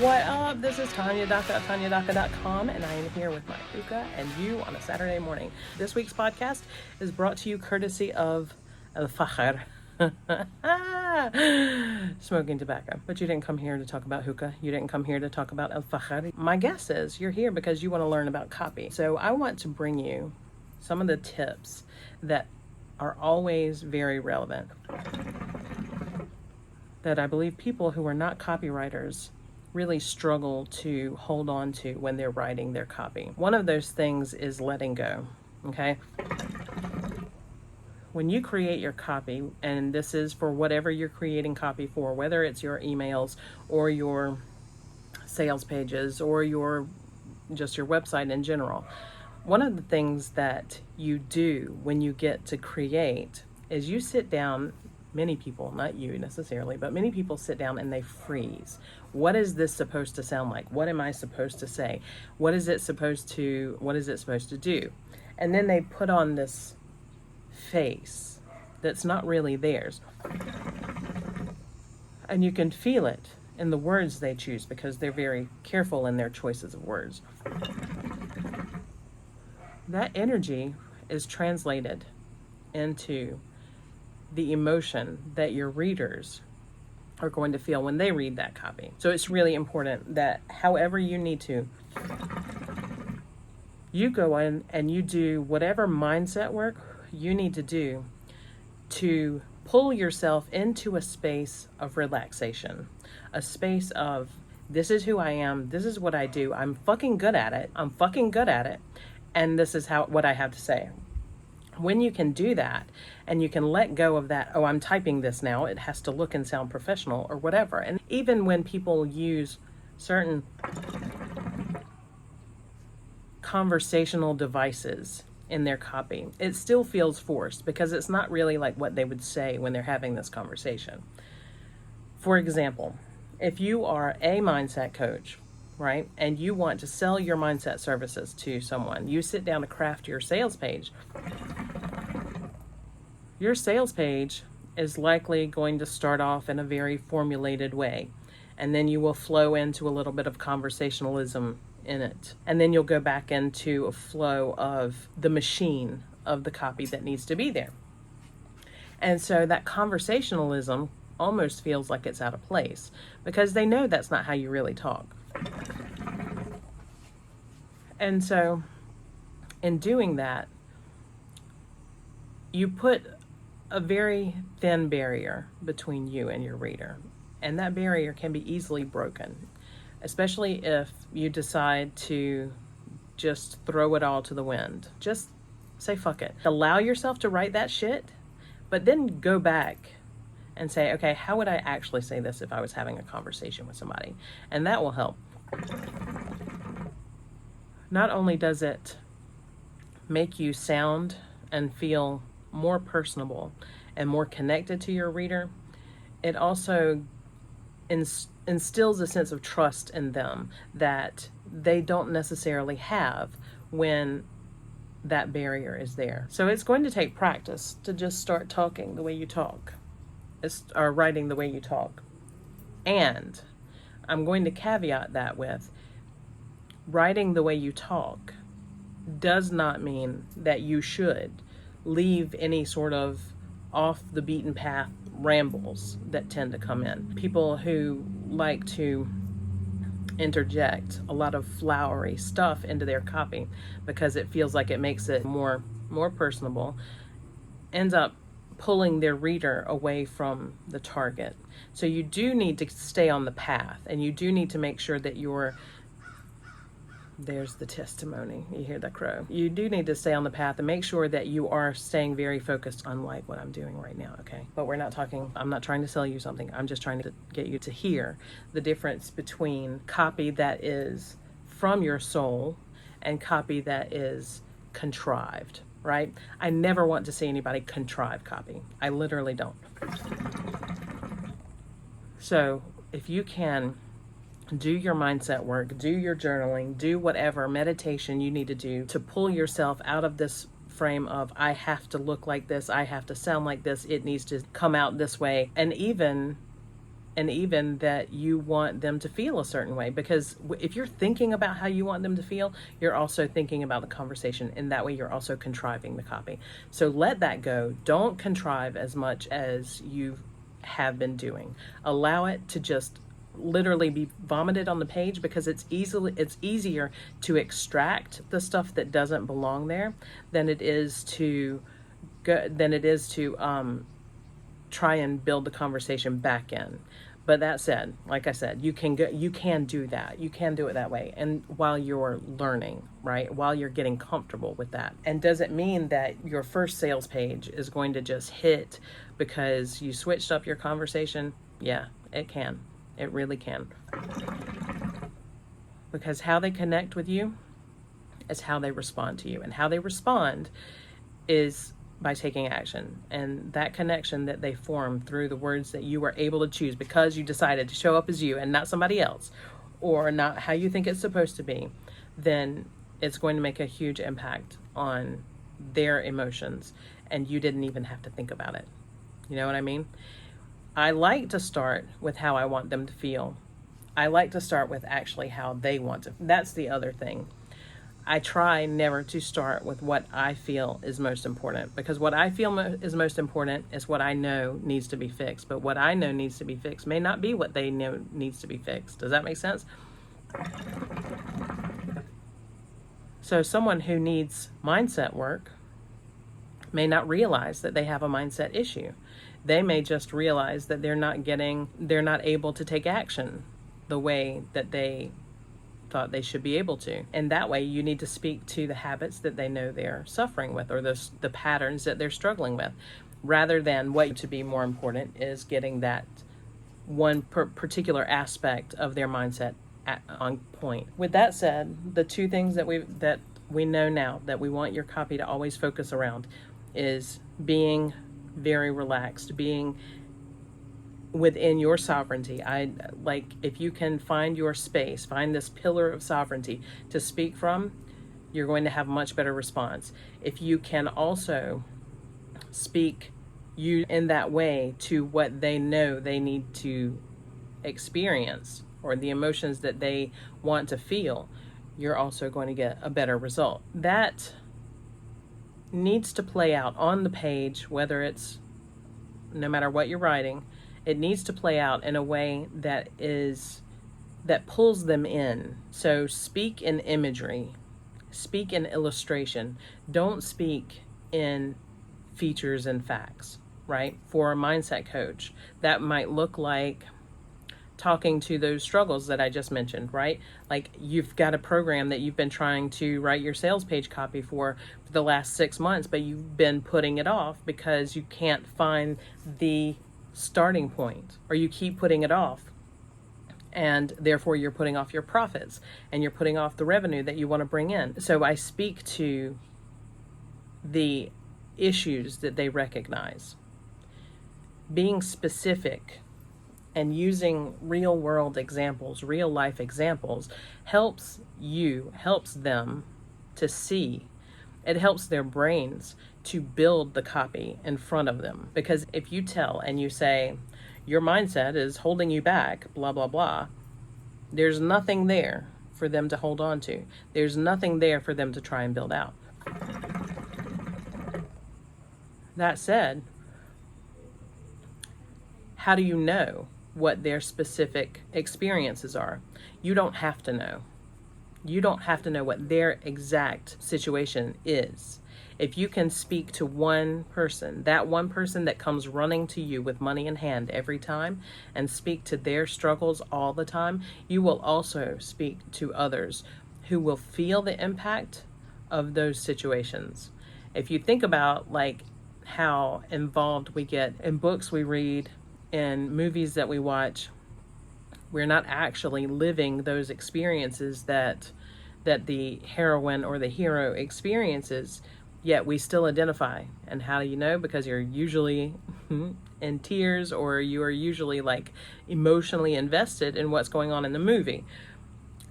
What up? This is Tanya Daka of TanyaDaka.com, and I am here with my hookah and you on a Saturday morning. This week's podcast is brought to you courtesy of El Fajr. Smoking tobacco. But you didn't come here to talk about hookah. You didn't come here to talk about El Fajr. My guess is you're here because you want to learn about copy. So I want to bring you some of the tips that are always very relevant, that I believe people who are not copywriters really struggle to hold on to when they're writing their copy. One of those things is letting go, okay? When you create your copy, and this is for whatever you're creating copy for, whether it's your emails or your sales pages or your website in general, one of the things that you do when you get to create is you sit down. Many people, not you necessarily, but many people sit down and they freeze. What is this supposed to sound like? What am I supposed to say? What is it supposed to do? And then they put on this face that's not really theirs. And you can feel it in the words they choose because they're very careful in their choices of words. That energy is translated into the emotion that your readers are going to feel when they read that copy. So it's really important that however you need to, you go in and you do whatever mindset work you need to do to pull yourself into a space of relaxation, a space of, this is who I am, this is what I do, I'm fucking good at it, and this is what I have to say. When you can do that and you can let go of that, oh, I'm typing this now, it has to look and sound professional or whatever. And even when people use certain conversational devices in their copy, it still feels forced because it's not really like what they would say when they're having this conversation. For example, if you are a mindset coach, right, and you want to sell your mindset services to someone, you sit down to craft your sales page. Your sales page is likely going to start off in a very formulated way, and then you will flow into a little bit of conversationalism in it. And then you'll go back into a flow of the machine of the copy that needs to be there. And so that conversationalism almost feels like it's out of place because they know that's not how you really talk. And so in doing that, you put a very thin barrier between you and your reader. And that barrier can be easily broken, especially if you decide to just throw it all to the wind. Just say, fuck it. Allow yourself to write that shit, but then go back and say, okay, how would I actually say this if I was having a conversation with somebody? And that will help. Not only does it make you sound and feel more personable and more connected to your reader, it also instills a sense of trust in them that they don't necessarily have when that barrier is there. So it's going to take practice to just start talking the way you talk, or writing the way you talk. And I'm going to caveat that with, writing the way you talk does not mean that you should leave any sort of off the beaten path rambles that tend to come in. People who like to interject a lot of flowery stuff into their copy because it feels like it makes it more personable, ends up pulling their reader away from the target. So you do need to stay on the path, and you do need to make sure that there's the testimony. You hear that crow? You do need to stay on the path and make sure that you are staying very focused, unlike what I'm doing right now, okay? But I'm not trying to sell you something. I'm just trying to get you to hear the difference between copy that is from your soul and copy that is contrived, right? I never want to see anybody contrive copy. I literally don't. So if you can do your mindset work, do your journaling, do whatever meditation you need to do to pull yourself out of this frame of, I have to look like this, I have to sound like this, it needs to come out this way. And even and even that you want them to feel a certain way. Because if you're thinking about how you want them to feel, you're also thinking about the conversation, and that way you're also contriving the copy. So let that go. Don't contrive as much as you have been doing. Allow it to just literally be vomited on the page, because it's easier to extract the stuff that doesn't belong there than it is to try and build the conversation back in. But that said, like I said, you can do that. You can do it that way. And while you're learning, right? While you're getting comfortable with that. And does it mean that your first sales page is going to just hit because you switched up your conversation? Yeah, it can. It really can. Because how they connect with you is how they respond to you. And how they respond is by taking action. And that connection that they form through the words that you were able to choose because you decided to show up as you and not somebody else, or not how you think it's supposed to be, then it's going to make a huge impact on their emotions, and you didn't even have to think about it. You know what I mean? I like to start with how I want them to feel. I like to start with actually how they want to. That's the other thing. I try never to start with what I feel is most important, because what I feel is most important is what I know needs to be fixed. But what I know needs to be fixed may not be what they know needs to be fixed. Does that make sense? So someone who needs mindset work may not realize that they have a mindset issue. They may just realize that they're not able to take action the way that they thought they should be able to. And that way you need to speak to the habits that they know they're suffering with, or the patterns that they're struggling with, rather than what to be more important is getting that one particular aspect of their mindset on point. With that said, the two things that we know now that we want your copy to always focus around is being very relaxed, being within your sovereignty. If you can find your space, find this pillar of sovereignty to speak from, you're going to have a much better response. If you can also speak you in that way to what they know they need to experience, or the emotions that they want to feel, you're also going to get a better result. That needs to play out on the page, whether it's, no matter what you're writing, it needs to play out in a way that pulls them in. So speak in imagery, speak in illustration. Don't speak in features and facts, right? For a mindset coach, that might look like talking to those struggles that I just mentioned, right? Like, you've got a program that you've been trying to write your sales page copy for the last 6 months, but you've been putting it off because you can't find the starting point, or you keep putting it off, and therefore you're putting off your profits, and you're putting off the revenue that you want to bring in. So I speak to the issues that they recognize. Being specific and using real world examples, real life examples, helps them to see. It helps their brains to build the copy in front of them. Because if you tell and you say, your mindset is holding you back, blah, blah, blah, there's nothing there for them to hold on to. There's nothing there for them to try and build out. That said, how do you know what their specific experiences are? You don't have to know. You don't have to know what their exact situation is. If you can speak to one person, that one person that comes running to you with money in hand every time, and speak to their struggles all the time, you will also speak to others who will feel the impact of those situations. If you think about like how involved we get in books we read, in movies that we watch, we're not actually living those experiences that the heroine or the hero experiences, yet we still identify. And how do you know? Because you're usually in tears, or you are usually like emotionally invested in what's going on in the movie.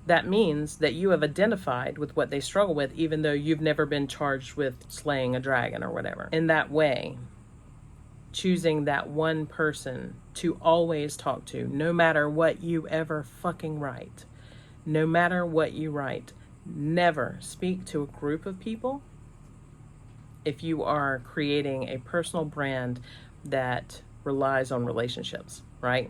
That means that you have identified with what they struggle with, even though you've never been charged with slaying a dragon or whatever. In that way, choosing that one person to always talk to, no matter what you ever fucking write. No matter what you write, never speak to a group of people if you are creating a personal brand that relies on relationships, right?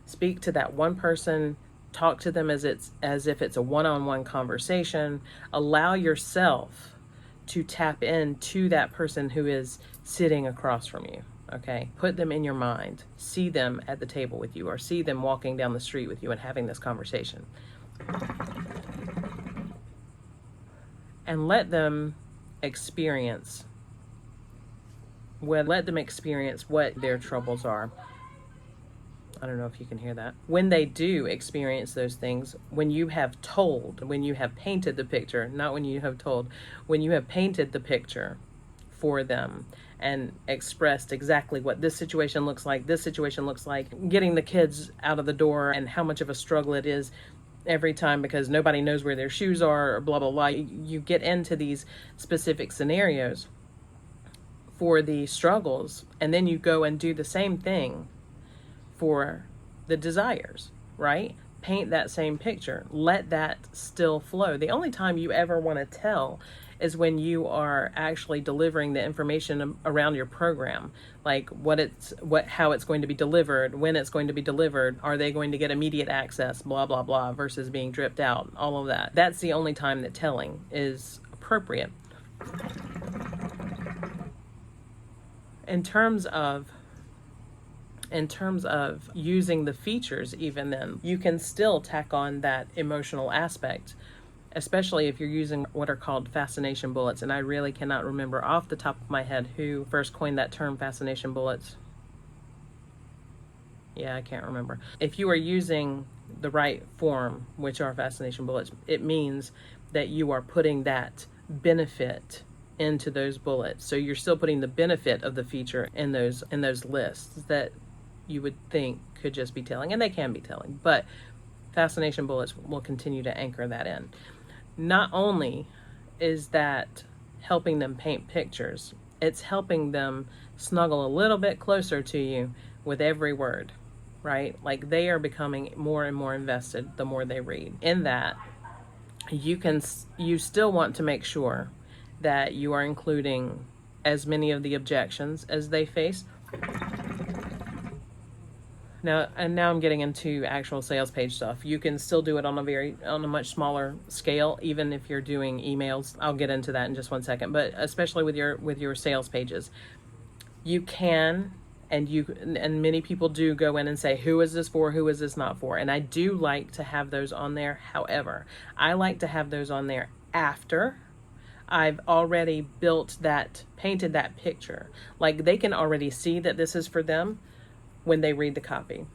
Speak to that one person, talk to them as if it's a one-on-one conversation. Allow yourself to tap into that person who is sitting across from you. Okay, put them in your mind. See them at the table with you, or see them walking down the street with you and having this conversation. And let them experience what their troubles are. I don't know if you can hear that. When they do experience those things, when you have painted the picture, not when you have told, when you have painted the picture for them and expressed exactly what this situation looks like, getting the kids out of the door and how much of a struggle it is every time because nobody knows where their shoes are, or blah, blah, blah. You get into these specific scenarios for the struggles, and then you go and do the same thing for the desires, right? Paint that same picture. Let that still flow. The only time you ever want to tell is when you are actually delivering the information around your program, like how it's going to be delivered, when it's going to be delivered, are they going to get immediate access, blah, blah, blah, versus being dripped out, all of that. That's the only time that telling is appropriate. In terms of using the features, even then, you can still tack on that emotional aspect, especially if you're using what are called fascination bullets. And I really cannot remember off the top of my head who first coined that term, fascination bullets. Yeah, I can't remember. If you are using the right form, which are fascination bullets, it means that you are putting that benefit into those bullets. So you're still putting the benefit of the feature in those lists that you would think could just be telling, and they can be telling, but fascination bullets will continue to anchor that in. Not only is that helping them paint pictures, it's helping them snuggle a little bit closer to you with every word, right? Like they are becoming more and more invested the more they read. In that, you still want to make sure that you are including as many of the objections as they face. Now I'm getting into actual sales page stuff. You can still do it on a much smaller scale, even if you're doing emails. I'll get into that in just one second, but especially with your sales pages, you can, and many people do go in and say, who is this for? Who is this not for? And I do like to have those on there. However, I like to have those on there after I've already painted that picture. Like they can already see that this is for them when they read the copy,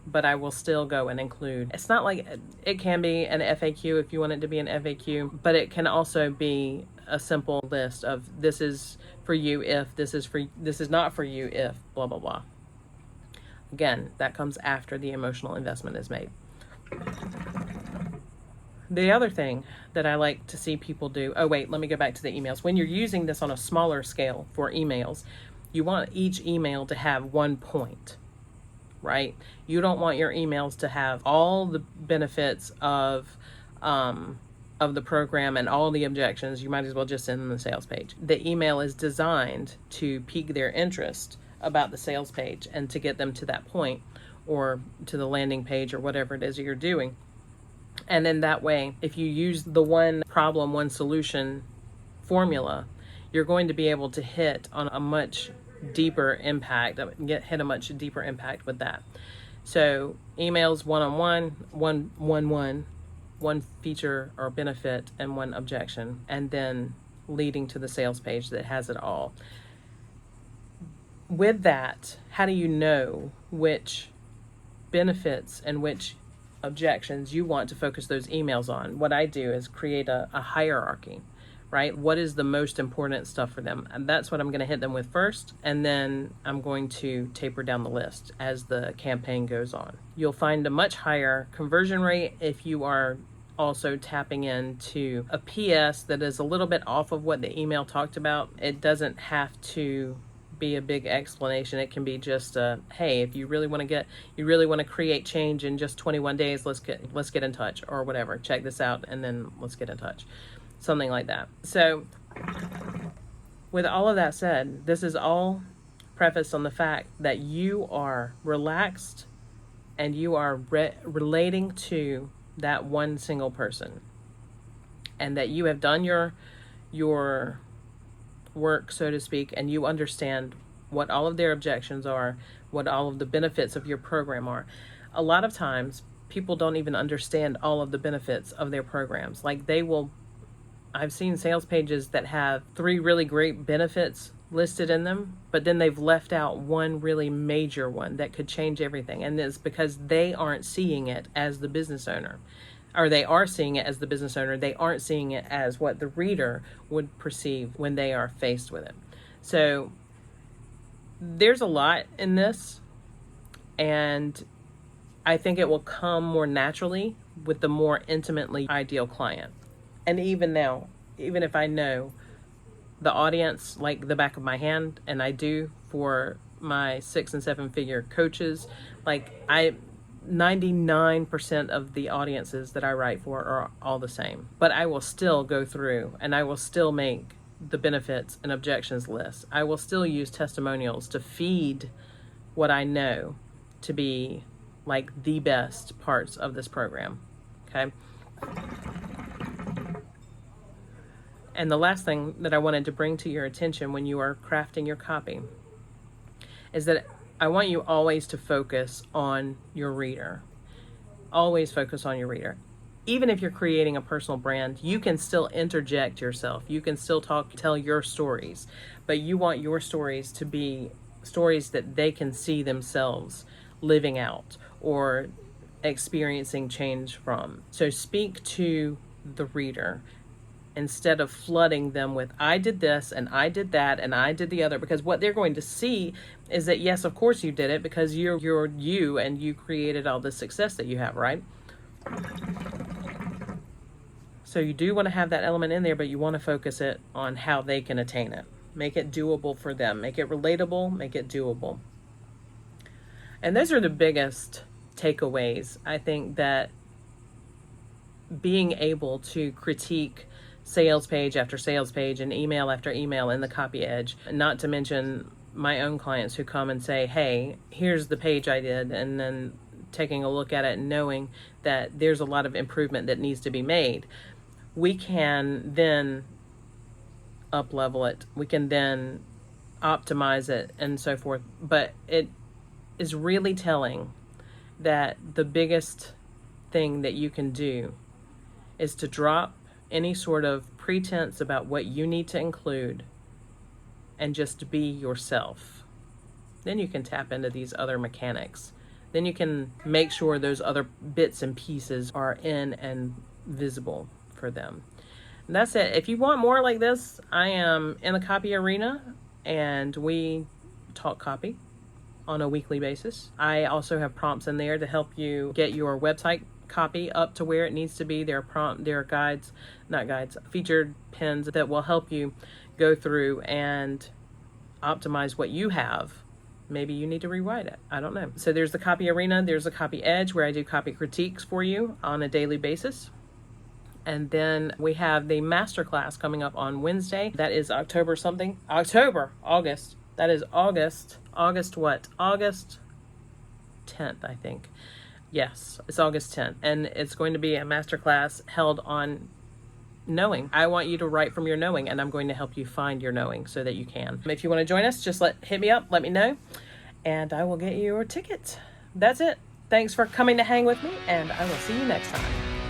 but I will still go and include. It's not like it can be an FAQ if you want it to be an FAQ, but it can also be a simple list of this is for you if, this is not for you if, blah, blah, blah. Again, that comes after the emotional investment is made. The other thing that I like to see people do, let me go back to the emails. When you're using this on a smaller scale for emails, you want each email to have one point, right? You don't want your emails to have all the benefits of the program and all the objections. You might as well just send them the sales page. The email is designed to pique their interest about the sales page and to get them to that point or to the landing page or whatever it is that you're doing. And then that way, if you use the one problem, one solution formula, you're going to be able to hit a much deeper impact with that. So emails one-on-one, one feature or benefit and one objection, and then leading to the sales page that has it all. With that, how do you know which benefits and which objections you want to focus those emails on? What I do is create a hierarchy, right? What is the most important stuff for them? And that's what I'm going to hit them with first. And then I'm going to taper down the list as the campaign goes on. You'll find a much higher conversion rate if you are also tapping into a PS that is a little bit off of what the email talked about. It doesn't have to be a big explanation. It can be just hey, if you really want to create change in just 21 days, let's get in touch, or whatever. Check this out, and then let's get in touch. Something like that. So with all of that said, this is all prefaced on the fact that you are relaxed and you are relating to that one single person, and that you have done your work, so to speak, and you understand what all of their objections are, what all of the benefits of your program are. A lot of times people don't even understand all of the benefits of their programs. Like I've seen sales pages that have 3 really great benefits listed in them, but then they've left out one really major one that could change everything. And it's because they aren't seeing it as the business owner. Or they are seeing it as the business owner. They aren't seeing it as what the reader would perceive when they are faced with it. So there's a lot in this, and I think it will come more naturally with the more intimately ideal client. And even now, even if I know the audience like the back of my hand, and I do for my 6 and 7 figure coaches, 99% of the audiences that I write for are all the same. But I will still go through and I will still make the benefits and objections list. I will still use testimonials to feed what I know to be like the best parts of this program. Okay. And the last thing that I wanted to bring to your attention when you are crafting your copy is that I want you always to focus on your reader. Always focus on your reader. Even if you're creating a personal brand, you can still interject yourself. You can still tell your stories, but you want your stories to be stories that they can see themselves living out or experiencing change from. So speak to the reader instead of flooding them with, I did this and I did that and I did the other, because what they're going to see is that, yes, of course you did it because you're you and you created all the success that you have, right? So you do want to have that element in there, but you want to focus it on how they can attain it. Make it doable for them. Make it relatable. Make it doable. And those are the biggest takeaways. I think that being able to critique sales page after sales page and email after email in the copy edge, not to mention my own clients who come and say, hey, here's the page I did, and then taking a look at it and knowing that there's a lot of improvement that needs to be made. We can then up level it. We can then optimize it and so forth. But it is really telling that the biggest thing that you can do is to drop any sort of pretense about what you need to include and just be yourself. Then you can tap into these other mechanics. Then you can make sure those other bits and pieces are in and visible for them. And that's it. If you want more like this, I am in the copy arena and we talk copy on a weekly basis. I also have prompts in there to help you get your website copy up to where it needs to be. There are featured pins that will help you go through and optimize what you have. Maybe you need to rewrite it. I don't know. So there's the copy arena. There's the copy edge where I do copy critiques for you on a daily basis. And then we have the masterclass coming up on Wednesday. That is August. That is August what? August 10th, I think. Yes, it's August 10th. And it's going to be a masterclass held on knowing. I want you to write from your knowing, and I'm going to help you find your knowing so that you can. If you want to join us, just hit me up, let me know, and I will get you your ticket. That's it. Thanks for coming to hang with me, and I will see you next time.